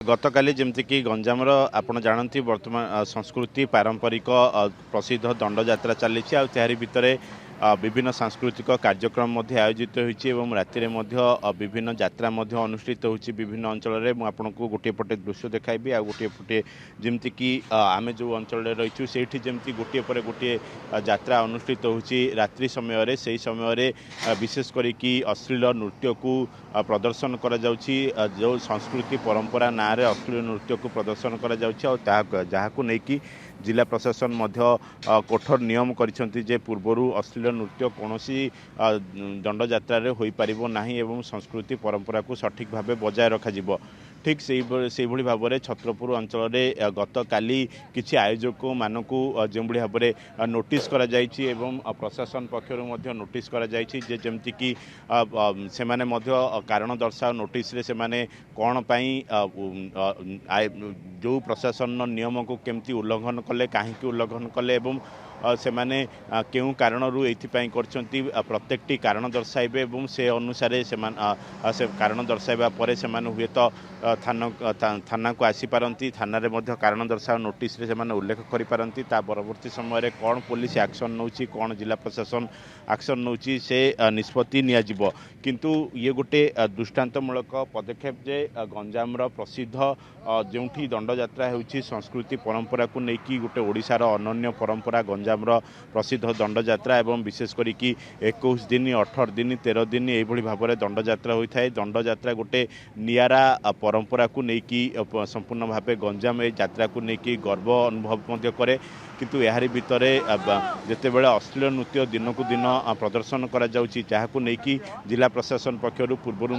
गतकाली जमीक गंजाम आपण जानती वर्तमान संस्कृति पारंपरिक प्रसिद्ध दंडयात्रा चली आरि भितर विभिन्न सांस्कृतिक कार्यक्रम आयोजित होती राति विभिन्न यात्रा अनुष्ठित होती विभिन्न अंचल में आपको गोटे पटे दृश्य देखाइबी आ गोटे पटे जमीक आम जो अंचल रही से जमी गोटे पर गोटे यात्रा अनुष्ठित होती रात्रि समय से समय विशेष करके अश्लील नृत्य को प्रदर्शन करा जो संस्कृति परंपरा ना रे अश्लील नृत्य को प्रदर्शन करा जहां नहीं जिला प्रशासन कठोर नियम करिसेंती पूर्वर अश्लील नृत्य कौन दंडयात्रा हो पारिबो नाही एवं संस्कृति परंपरा को सठिक भाव बजाय रखा ठीक से भाव में छत्रपुर अंचल में गतकाली किसी आयोजक मानक जो भाव में नोटिस करा जायछि एवं प्रशासन पक्षर नोटिस करा जायछि जे जेमति कि से कारण दर्शाओ नोटिस रे से माने कौन पाई जो प्रशासन नियम को केमती उल्लंघन कले कहीं उल्लंघन कले एवं से माने केउ कारण करछंती प्रत्येकटी कारण दर्शाइबे एवं से अनुसार से कारण दर्शाइबा परे से माने हुए तो थाना को आसी पारंती थाना रे मध्य कारण दर्शाओ नोटिस रे से माने उल्लेख करि पारंती ता परवर्ती समय रे कौन पुलिस एक्शन नउची कौन जिला प्रशासन एक्शन नउची से निष्पत्ति निया जिवो किंतु ये गोटे दृष्टांतमूलक पदक्षेप जे गंजाम प्रसिद्ध जोठी दंडयात्रा होउची संस्कृति परंपरा को लेकिन गोटे ओडिशार अनन्य परंपरा गंजाम प्रसिद्ध दंडयात्रा एवं विशेष करके 21 दिन 18 दिन 13 दिन ये भाव में दंडयात्रा होता है दंडयात्रा गोटे नियारा परंपरा को लेकिन संपूर्ण भाव गंजाम यात्रा को लेकिन गर्व अनुभव करे किंतु यारी भितर जिते बड़े अश्लील नृत्य दिन को दिन प्रदर्शन करा जाउची जहां नहीं जिला प्रशासन पक्षर पूर्वर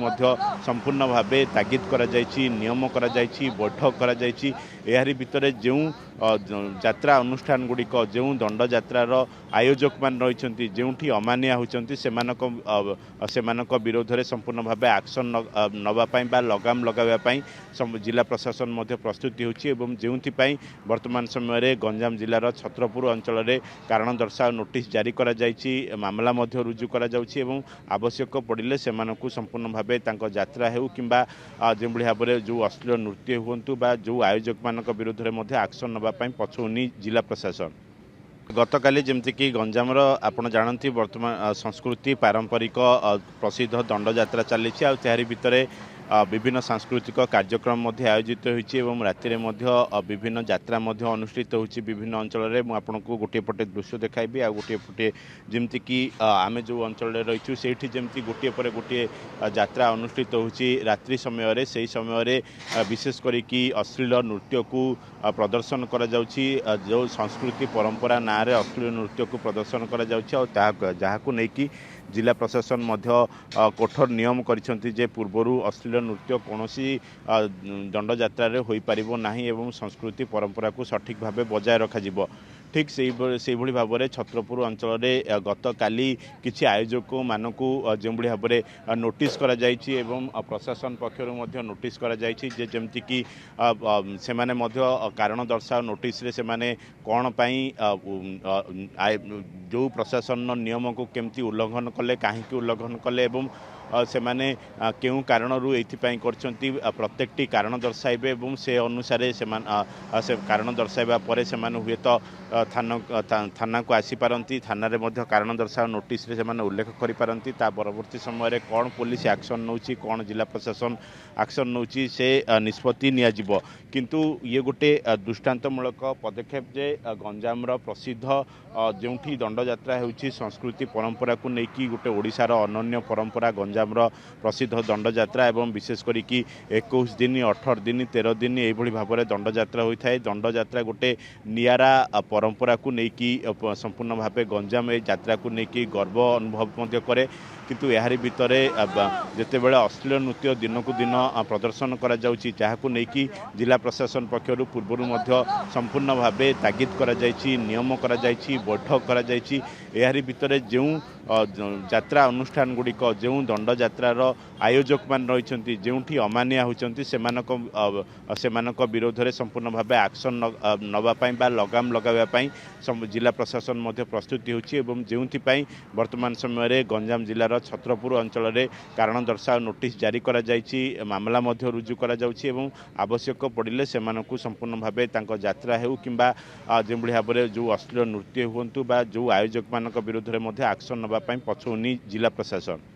संपूर्ण भाव तागिद करा जायछि नियम करा जायछि बैठक करा जायछि यारी भितर जो यात्रा अनुष्ठान गुड़िक जो दंडयात्रार आयोजक मान रही जोठी अमानिया होती से विरोध में संपूर्ण भाव एक्शन नवापाई लगाम लगावाई जिला प्रशासन प्रस्तुति होती जो वर्तमान समय गंजाम जिलार छत्रपुर अंचल में कारण दर्शाओ नोटिस जारी करा जायछि मामला रुजु करा जाउछि एवं आवश्यक पड़िले से संपूर्ण भाव यात्रा हो किंबा जो भाव में जो अश्लील नृत्य हुंतु बा जो आयोजक मान विरोध में एक्शन नवापाई पछौनी जिला प्रशासन गतकाली जमीक गंजाम आपण जानती वर्तमान संस्कृति पारंपरिक प्रसिद्ध दंडयात्रा चली आरि भितर विभिन्न सांस्कृतिक कार्यक्रम आयोजित होती राति विभिन्न यात्रा अनुष्ठित होती विभिन्न अंचल में आपको गोटे पटे दृश्य देखाइबी आ गोटे पटे जमीक आम जो अंचल रही से जमी गोटे पर गोटे यात्रा अनुष्ठित होती रात्रि समय से समय विशेष करके अश्लील नृत्य को प्रदर्शन करा जो संस्कृति परंपरा ना रे अश्लील नृत्य को प्रदर्शन करा जहां नहीं जिला प्रशासन कठोर नियम करिसेंती पूर्वर अश्लील नृत्य कौन दंडयात्रा हो पारिबो नाही एवं संस्कृति परंपरा को सठिक भाव बजाय रखा ठीक से भाव में छत्रपुर अंचल में गतकाली किसी आयोजक मानक जो भाव में नोटिस करा जायछि एवं प्रशासन पक्षर नोटिस करा जायछि जे जेमति कि से कारण दर्शाओ नोटिस रे से माने कौन पाई जो प्रशासन नियम को केमती उल्लंघन कले कहीं उल्लंघन कले एवं से माने केउ कारण करछंती प्रत्येकटी कारण दर्शाइबे एवं से अनुसार से कारण दर्शाइबा परे से हुए तो थाना को आसी पारंती थाना रे मध्य कारण दर्शाओ नोटिस रे से उल्लेख करि पारंती ता परवर्ती समय कौन पुलिस एक्शन नउची कौन जिला प्रशासन एक्शन नउची से निष्पत्ति निया जिवो किंतु ये गोटे दृष्टांतमूलक पदक्षेप जे गंजाम प्रसिद्ध जोठी दंडयात्रा होउची संस्कृति परंपरा को लेकिन गोटे ओडिशार अनन्य परंपरा गंजाम प्रसिद्ध दंडयात्रा एवं विशेष करके 21 दिन 18 दिन 13 दिन ये भाव में दंडयात्रा होता है दंडयात्रा गोटे नियारा परंपरा को लेकिन संपूर्ण भाव गंजाम यात्रा को लेकिन गर्व अनुभव करे किंतु यारी भितर जिते बड़े अश्लील नृत्य दिन को दिन प्रदर्शन करा जाउछि जहां नहीं जिला प्रशासन पक्षर पूर्वर संपूर्ण भाव तागिद करा जायछि नियम करा जायछि बैठक करा जायछि यारी भितर जो यात्रा अनुष्ठान गुड़िक जो दंडयात्रार आयोजक मान रही जोठी अमानिया होती से विरोध में संपूर्ण भाव एक्शन नवापाई लगाम लगावाई जिला प्रशासन प्रस्तुति होती जो वर्तमान समय गंजाम जिलार छत्रपुर अंचल रे कारण दर्शाओ नोटिस जारी करा जायछि मामला मध्य रुजु करा जाउछि एवं आवश्यक पड़िले सेमानकु संपूर्ण भाबे तांको यात्रा हेउ किंबा जेभଳି भाबरे जो अश्लील नृत्य हुंतु बा जो आयोजक मानक विरुद्ध रे मध्य एक्शन नबा पई पछौनी जिला प्रशासन।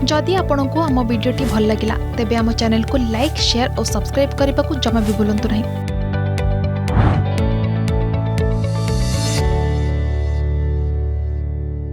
जदि आपंक आम भिडी भल लगा तेब आम चैनल को लाइक शेयर और सब्सक्राइब करने को जमा भी भूलु नहीं।